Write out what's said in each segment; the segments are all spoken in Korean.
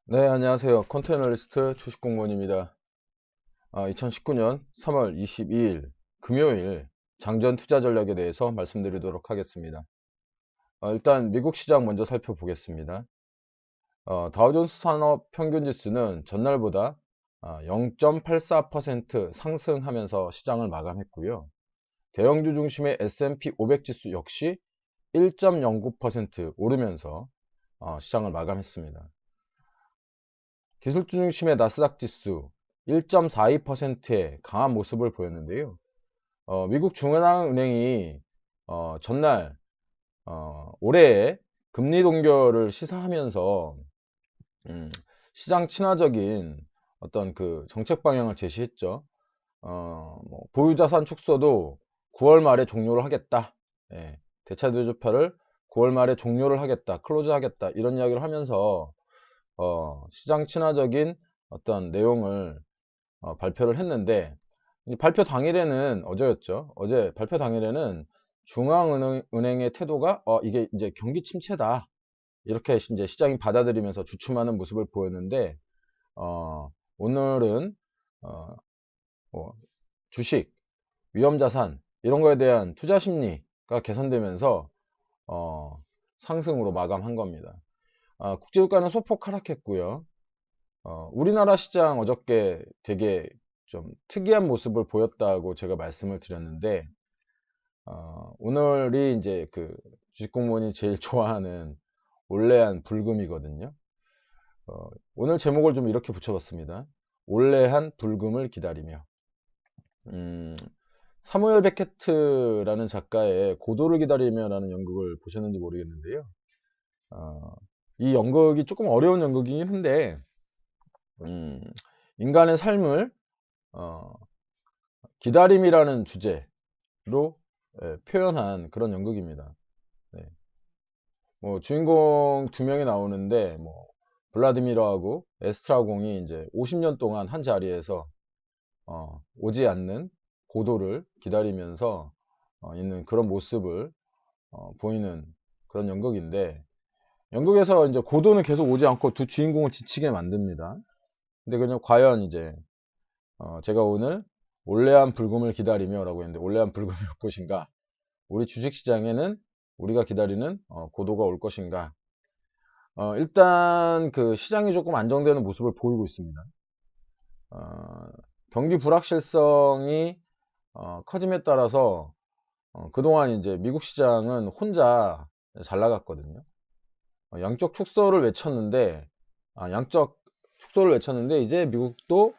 네, 안녕하세요. 컨테이너리스트 주식공무원입니다. 2019년 3월 22일 금요일 장전 투자 전략에 대해서 말씀드리도록 하겠습니다. 일단 미국 시장 먼저 살펴보겠습니다. 다우존스 산업 평균 지수는 전날보다 0.84% 상승하면서 시장을 마감했고요. 대형주 중심의 S&P 500 지수 역시 1.09% 오르면서 시장을 마감했습니다. 기술주 중심의 나스닥 지수 1.42%의 강한 모습을 보였는데요. 미국 중앙은행이 전날 올해의 금리 동결을 시사하면서 시장 친화적인 어떤 그 정책 방향을 제시했죠. 보유자산 축소도 9월 말에 종료를 하겠다. 예, 대차대조표를 9월 말에 종료를 하겠다. 클로즈 하겠다. 이런 이야기를 하면서 시장 친화적인 어떤 내용을 발표를 했는데, 이 발표 당일에는 어제였죠. 어제 발표 당일에는 중앙은행의 태도가 이게 이제 경기 침체다. 이렇게 이제 시장이 받아들이면서 주춤하는 모습을 보였는데, 오늘은 뭐 주식, 위험자산 이런 거에 대한 투자 심리가 개선되면서 상승으로 마감한 겁니다. 국제유가는 소폭 하락했고요. 우리나라 시장 어저께 되게 좀 특이한 모습을 보였다고 제가 말씀을 드렸는데, 오늘이 이제 그 주식공무원이 제일 좋아하는 올레한 불금이거든요. 오늘 제목을 좀 이렇게 붙여봤습니다. 올레한 불금을 기다리며. 음, 사무엘 베케트라는 작가의 고도를 기다리며라는 연극을 보셨는지 모르겠는데요. 어, 이 연극이 조금 어려운 연극이긴 한데, 음, 인간의 삶을 어, 기다림이라는 주제로 표현한 그런 연극입니다. 네. 뭐 주인공 두 명이 나오는데 뭐 블라디미르하고 에스트라공이 이제 50년 동안 한 자리에서 오지 않는 고도를 기다리면서 있는 그런 모습을 보이는 그런 연극인데, 연극에서 이제 고도는 계속 오지 않고 두 주인공을 지치게 만듭니다. 근데 그냥 과연 이제 제가 오늘 올레한 불금을 기다리며 라고 했는데, 올레한 불금이 올 것인가, 우리 주식시장에는 우리가 기다리는 고도가 올 것인가. 일단 그 시장이 조금 안정되는 모습을 보이고 있습니다. 어, 경기 불확실성이 커짐에 따라서 그동안 이제 미국 시장은 혼자 잘 나갔거든요. 양적 축소를 외쳤는데 양적 축소를 외쳤는데 이제 미국도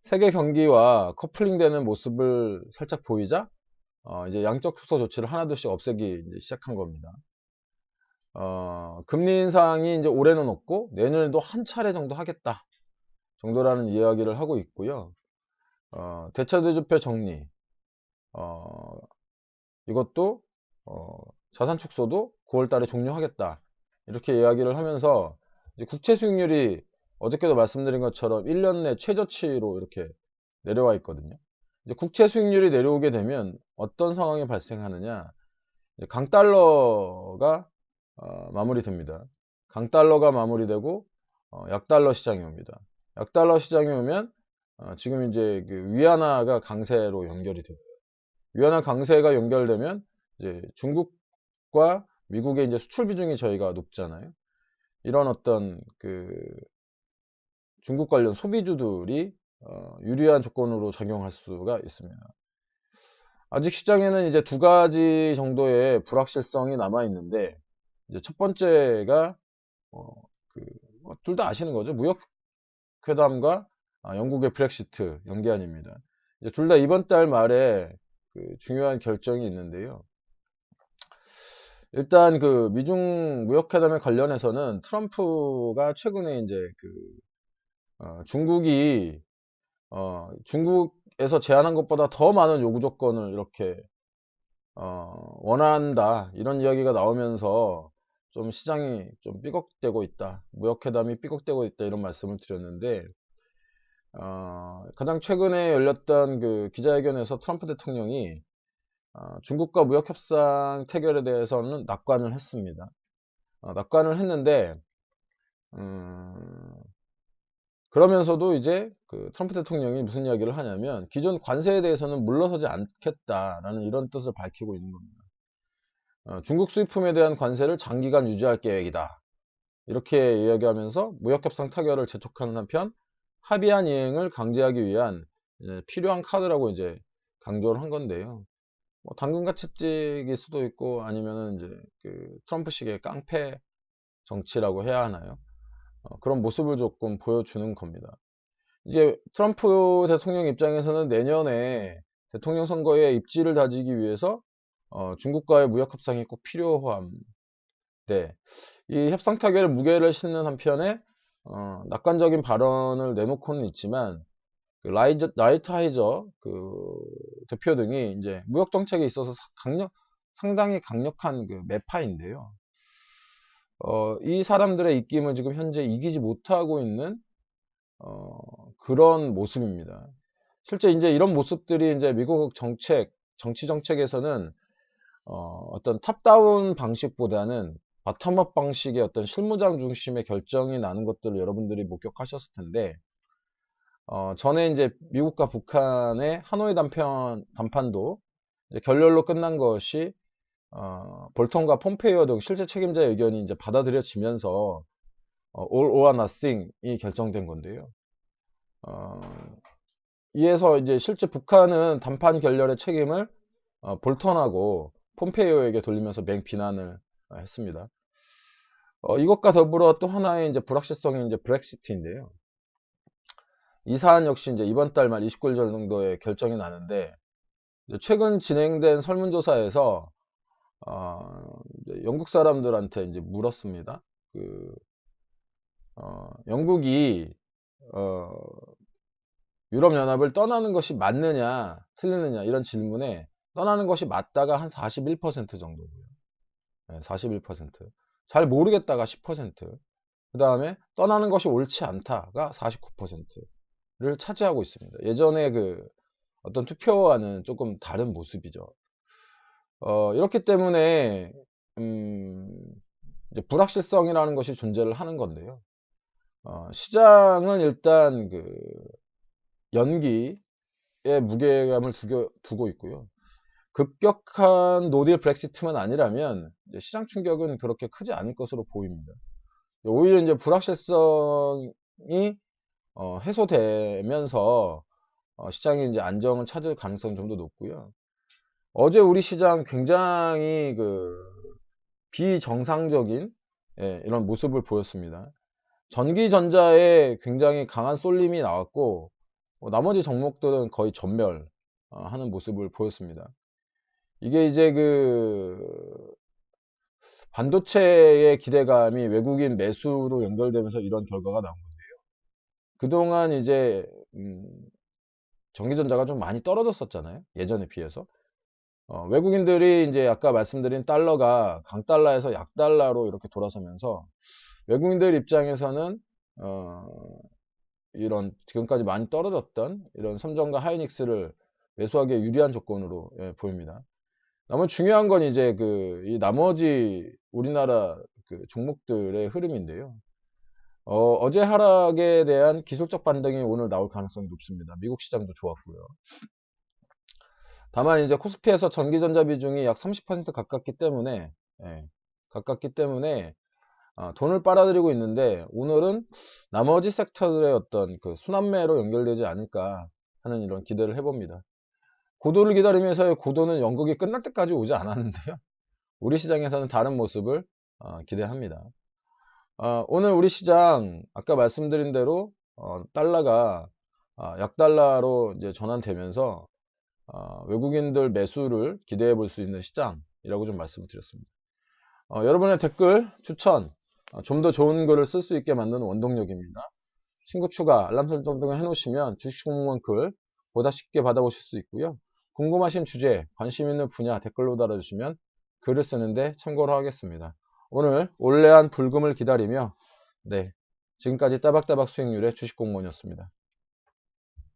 세계 경기와 커플링되는 모습을 살짝 보이자 이제 양적 축소 조치를 하나둘씩 없애기 이제 시작한 겁니다. 금리 인상이 이제 올해는 없고 내년에도 한 차례 정도 하겠다 정도라는 이야기를 하고 있고요. 대차대조표 정리, 어, 이것도 자산 축소도 9월 달에 종료하겠다 이렇게 이야기를 하면서 이제 국채 수익률이 어저께도 말씀드린 것처럼 1년 내 최저치로 이렇게 내려와 있거든요. 이제 국채 수익률이 내려오게 되면 어떤 상황이 발생하느냐, 강달러가 마무리됩니다. 강달러가 마무리되고 약달러 시장이 옵니다. 약달러 시장이 오면 지금 이제 그 위안화가 강세로 연결이 됩니다. 위안화 강세가 연결되면 이제 중국과 미국의 이제 수출 비중이 저희가 높잖아요. 이런 어떤 그 중국 관련 소비주들이 유리한 조건으로 작용할 수가 있습니다. 아직 시장에는 이제 두 가지 정도의 불확실성이 남아 있는데, 이제 첫 번째가 둘 다 아시는 거죠. 무역 회담과 영국의 브렉시트 연기안입니다. 둘 다 이번 달 말에 그 중요한 결정이 있는데요. 일단 그 미중 무역회담에 관련해서는 트럼프가 최근에 이제 중국이 중국에서 제안한 것보다 더 많은 요구 조건을 이렇게 원한다 이런 이야기가 나오면서 좀 시장이 좀 삐걱대고 있다, 무역회담이 삐걱대고 있다 이런 말씀을 드렸는데, 가장 최근에 열렸던 그 기자회견에서 트럼프 대통령이 중국과 무역협상 태결에 대해서는 낙관을 했습니다. 낙관을 했는데 그러면서도 이제 그 트럼프 대통령이 무슨 이야기를 하냐면 기존 관세에 대해서는 물러서지 않겠다라는 이런 뜻을 밝히고 있는 겁니다. 중국 수입품에 대한 관세를 장기간 유지할 계획이다. 이렇게 이야기하면서 무역협상 타결을 재촉하는 한편 합의안 이행을 강제하기 위한 필요한 카드라고 이제 강조를 한 건데요. 뭐 당근과 채찍일 수도 있고 아니면은 이제 그 트럼프식의 깡패 정치라고 해야 하나요? 그런 모습을 조금 보여주는 겁니다. 이제 트럼프 대통령 입장에서는 내년에 대통령 선거에 입지를 다지기 위해서 중국과의 무역 협상이 꼭 필요함. 네. 이 협상 타결에 무게를 싣는 한편에 낙관적인 발언을 내놓고는 있지만 그 라이트하이저 그 대표 등이 이제 무역 정책에 있어서 상당히 강력한 그 매파인데요. 이 사람들의 입김을 지금 현재 이기지 못하고 있는 그런 모습입니다. 실제 이제 이런 모습들이 이제 미국 정치 정책에서는 어떤 탑다운 방식보다는 바텀업 방식의 어떤 실무장 중심의 결정이 나는 것들을 여러분들이 목격하셨을 텐데, 전에 이제 미국과 북한의 하노이 담판도 이제 결렬로 끝난 것이 볼턴과 폼페이오 등 실제 책임자의 의견이 이제 받아들여지면서 all or nothing이 결정된 건데요. 이에서 이제 실제 북한은 담판 결렬의 책임을 볼턴하고 폼페이오에게 돌리면서 맹비난을 했습니다. 이것과 더불어 또 하나의 이제 불확실성이 이제 브렉시트인데요. 이 사안 역시 이제 이번 달 말 29일 정도에 결정이 나는데, 최근 진행된 설문조사에서 영국 사람들한테 이제 물었습니다. 영국이 유럽연합을 떠나는 것이 맞느냐 틀리느냐 이런 질문에 떠나는 것이 맞다가 한 41% 정도고요. 41%. 잘 모르겠다가 10%. 그 다음에 떠나는 것이 옳지 않다가 49%를 차지하고 있습니다. 예전에 그 어떤 투표와는 조금 다른 모습이죠. 이렇기 때문에 이제 불확실성이라는 것이 존재를 하는 건데요. 시장은 일단 그 연기에 무게감을 두고 있고요. 급격한 노딜 브렉시트만 아니라면 시장 충격은 그렇게 크지 않을 것으로 보입니다. 오히려 이제 불확실성이 해소되면서 시장이 이제 안정을 찾을 가능성이 좀 더 높고요. 어제 우리 시장 굉장히 그 비정상적인 이런 모습을 보였습니다. 전기전자에 굉장히 강한 쏠림이 나왔고 나머지 종목들은 거의 전멸하는 모습을 보였습니다. 이게 이제 그 반도체의 기대감이 외국인 매수로 연결되면서 이런 결과가 나온 건데요. 그동안 이제 전기전자가 좀 많이 떨어졌었잖아요. 예전에 비해서. 외국인들이 이제 아까 말씀드린 달러가 강달러에서 약달러로 이렇게 돌아서면서 외국인들 입장에서는 이런 지금까지 많이 떨어졌던 이런 삼성과 하이닉스를 매수하기에 유리한 조건으로 보입니다. 너무 중요한 건 이제 이 나머지 우리나라 그 종목들의 흐름인데요. 어제 하락에 대한 기술적 반등이 오늘 나올 가능성이 높습니다. 미국 시장도 좋았고요. 다만 이제 코스피에서 전기전자 비중이 약 30% 가깝기 때문에 돈을 빨아들이고 있는데 오늘은 나머지 섹터들의 어떤 그 순환매로 연결되지 않을까 하는 이런 기대를 해봅니다. 고도를 기다리면서의 고도는 연극이 끝날 때까지 오지 않았는데요. 우리 시장에서는 다른 모습을 기대합니다. 오늘 우리 시장 아까 말씀드린 대로 달러가 약달러로 이제 전환되면서 외국인들 매수를 기대해 볼 수 있는 시장이라고 좀 말씀을 드렸습니다. 여러분의 댓글, 추천, 좀 더 좋은 글을 쓸 수 있게 만드는 원동력입니다. 친구 추가, 알람 설정 등을 해놓으시면 주식공무원 글 보다 쉽게 받아보실 수 있고요. 궁금하신 주제, 관심 있는 분야 댓글로 달아주시면 글을 쓰는데 참고로 하겠습니다. 오늘 올레한 불금을 기다리며 지금까지 따박따박 수익률의 주식공무원이었습니다.